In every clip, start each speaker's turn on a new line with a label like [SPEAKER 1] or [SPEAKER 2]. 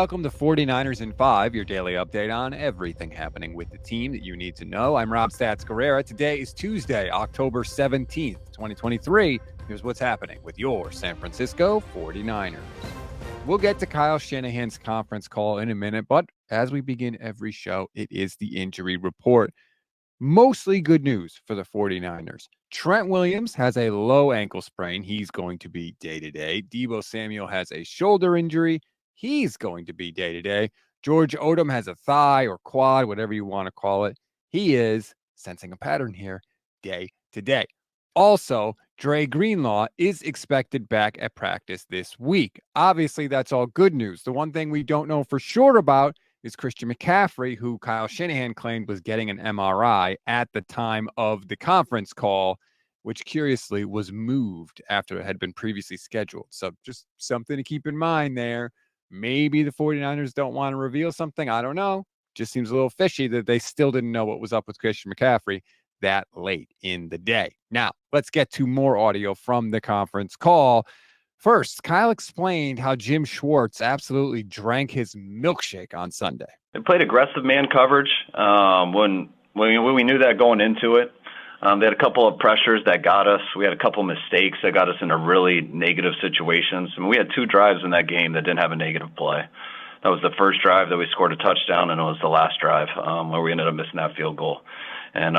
[SPEAKER 1] welcome to 49ers in 5, your daily update on everything happening with the team that you need to know. I'm Rob Stats Guerrera. Today is Tuesday, October 17th, 2023. Here's what's happening with your San Francisco 49ers. We'll get to Kyle Shanahan's conference call in a minute, but as we begin every show, it is the injury report. Mostly good news for the 49ers. Trent Williams has a low ankle sprain. He's going to be day-to-day. Deebo Samuel has a shoulder injury. He's going to be day-to-day. George Odom has a thigh or quad, whatever you want to call it. He is, sensing a pattern here, day-to-day. Also, Dre Greenlaw is expected back at practice this week. Obviously, that's all good news. The one thing we don't know for sure about is Christian McCaffrey, who Kyle Shanahan claimed was getting an MRI at the time of the conference call, which curiously was moved after it had been previously scheduled. So just something to keep in mind there. Maybe the 49ers don't want to reveal something. I don't know. Just seems a little fishy that they still didn't know what was up with Christian McCaffrey that late in the day. Now, let's get to more audio from the conference call. First, Kyle explained how Jim Schwartz absolutely drank his milkshake on Sunday.
[SPEAKER 2] They played aggressive man coverage when we knew that going into it. They had a couple of pressures that got us. We had a couple of mistakes that got us into really negative situations. I mean, we had two drives in that game that didn't have a negative play. That was the first drive that we scored a touchdown, and it was the last drive where we ended up missing that field goal. And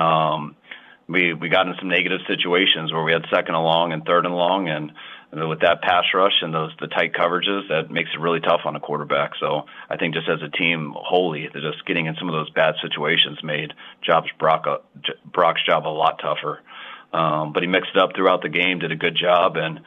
[SPEAKER 2] we got in some negative situations where we had second and long and third and long, and with that pass rush and the tight coverages, that makes it really tough on a quarterback. So I think just as a team wholly, just getting in some of those bad situations made Brock's job a lot tougher. But he mixed it up throughout the game, did a good job, and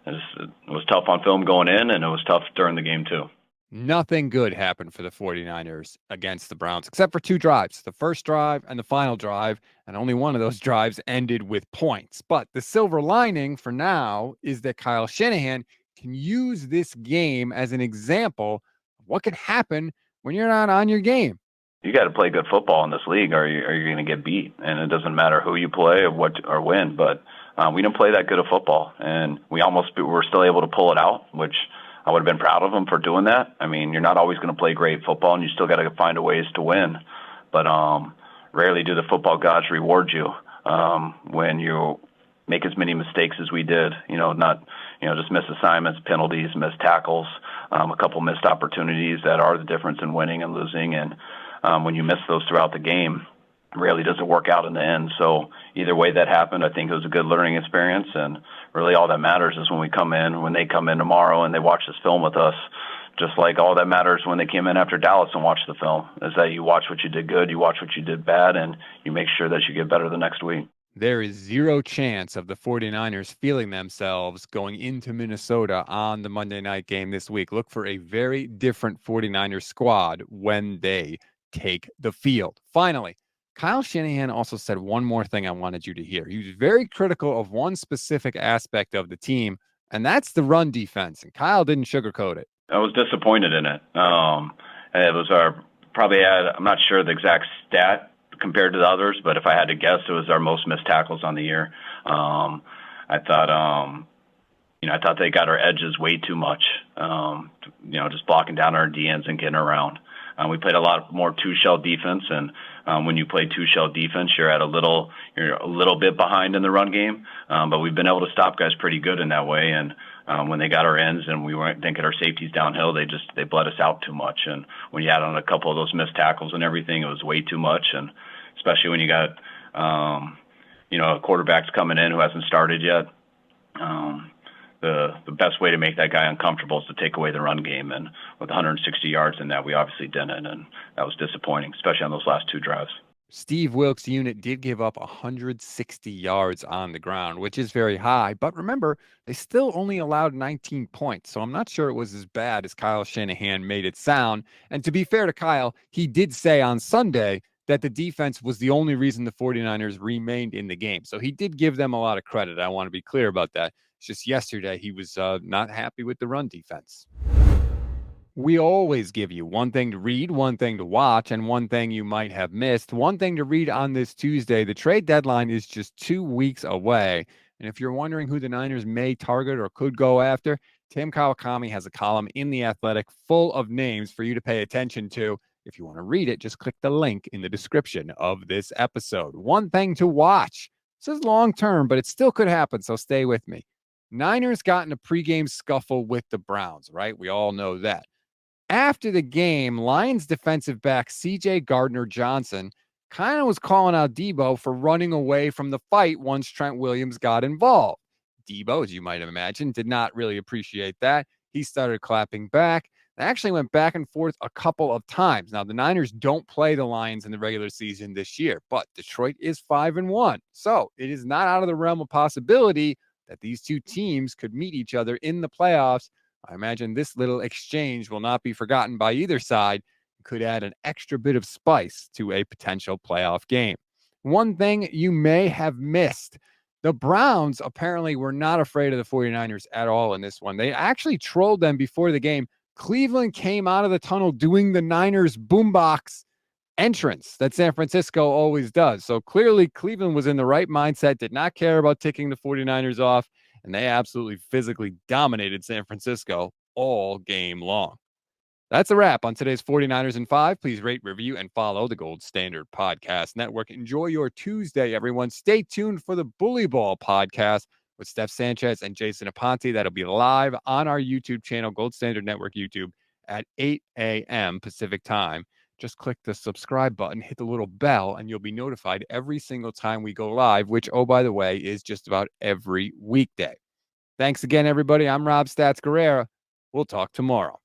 [SPEAKER 2] it was tough on film going in, and it was tough during the game too.
[SPEAKER 1] Nothing good happened for the 49ers against the Browns, except for two drives, the first drive and the final drive, and only one of those drives ended with points. But the silver lining for now is that Kyle Shanahan can use this game as an example of what can happen when you're not on your game.
[SPEAKER 2] You got to play good football in this league, or you're going to get beat, and it doesn't matter who you play or win. But we didn't play that good of football, and we were still able to pull it out, which I would have been proud of them for doing that. I mean, you're not always going to play great football, and you still got to find a ways to win. But rarely do the football gods reward you when you make as many mistakes as we did. Just missed assignments, penalties, missed tackles, a couple missed opportunities that are the difference in winning and losing. And when you miss those throughout the game, rarely does it work out in the end. So either way that happened, I think it was a good learning experience. And really all that matters is when they come in tomorrow and they watch this film with us, just like all that matters when they came in after Dallas and watched the film, is that you watch what you did good, you watch what you did bad, and you make sure that you get better the next week.
[SPEAKER 1] There is zero chance of the 49ers feeling themselves going into Minnesota on the Monday night game this week. Look for a very different 49ers squad when they take the field. Finally, Kyle Shanahan also said one more thing I wanted you to hear. He was very critical of one specific aspect of the team, and that's the run defense. And Kyle didn't sugarcoat it.
[SPEAKER 2] I was disappointed in it. It was I'm not sure the exact stat compared to the others, but if I had to guess, it was our most missed tackles on the year. I thought they got our edges way too much, just blocking down our DNs and getting around. We played a lot more two-shell defense, and when you play two-shell defense, you're a little bit behind in the run game. But we've been able to stop guys pretty good in that way. And when they got our ends and we didn't get our safeties downhill, they bled us out too much. And when you add on a couple of those missed tackles and everything, it was way too much. And especially when you got quarterbacks coming in who hasn't started yet. The best way to make that guy uncomfortable is to take away the run game. And with 160 yards in that, we obviously didn't. And that was disappointing, especially on those last two drives.
[SPEAKER 1] Steve Wilkes' unit did give up 160 yards on the ground, which is very high. But remember, they still only allowed 19 points. So I'm not sure it was as bad as Kyle Shanahan made it sound. And to be fair to Kyle, he did say on Sunday that the defense was the only reason the 49ers remained in the game. So he did give them a lot of credit. I want to be clear about that. It's just yesterday he was not happy with the run defense. We always give you one thing to read, one thing to watch, and one thing you might have missed. One thing to read on this Tuesday, the trade deadline is just 2 weeks away. And if you're wondering who the Niners may target or could go after, Tim Kawakami has a column in The Athletic full of names for you to pay attention to. If you want to read it, just click the link in the description of this episode. One thing to watch. This is long term, but it still could happen, so stay with me. Niners got in a pregame scuffle with the Browns, right? We all know that. After the game, Lions defensive back CJ Gardner Johnson kind of was calling out Debo for running away from the fight once Trent Williams got involved. Debo, as you might have imagined, did not really appreciate that. He started clapping back. They actually went back and forth a couple of times. Now, the Niners don't play the Lions in the regular season this year, but Detroit is 5-1. So it is not out of the realm of possibility that these two teams could meet each other in the playoffs. I imagine this little exchange will not be forgotten by either side. It could add an extra bit of spice to a potential playoff game. One thing you may have missed. The Browns apparently were not afraid of the 49ers at all in this one. They actually trolled them before the game. Cleveland came out of the tunnel doing the Niners boombox entrance that San Francisco always does. So clearly Cleveland was in the right mindset, did not care about ticking the 49ers off, and they absolutely physically dominated San Francisco all game long. That's a wrap on today's 49ers in 5. Please rate, review, and follow the Gold Standard Podcast Network. Enjoy your Tuesday, everyone. Stay tuned for the Bully Ball podcast with Steph Sanchez and Jason Aponte. That'll be live on our YouTube channel, Gold Standard Network YouTube, at 8 a.m. Pacific time. Just click the subscribe button, hit the little bell, and you'll be notified every single time we go live, which, oh, by the way, is just about every weekday. Thanks again, everybody. I'm Rob Stats Guerrera. We'll talk tomorrow.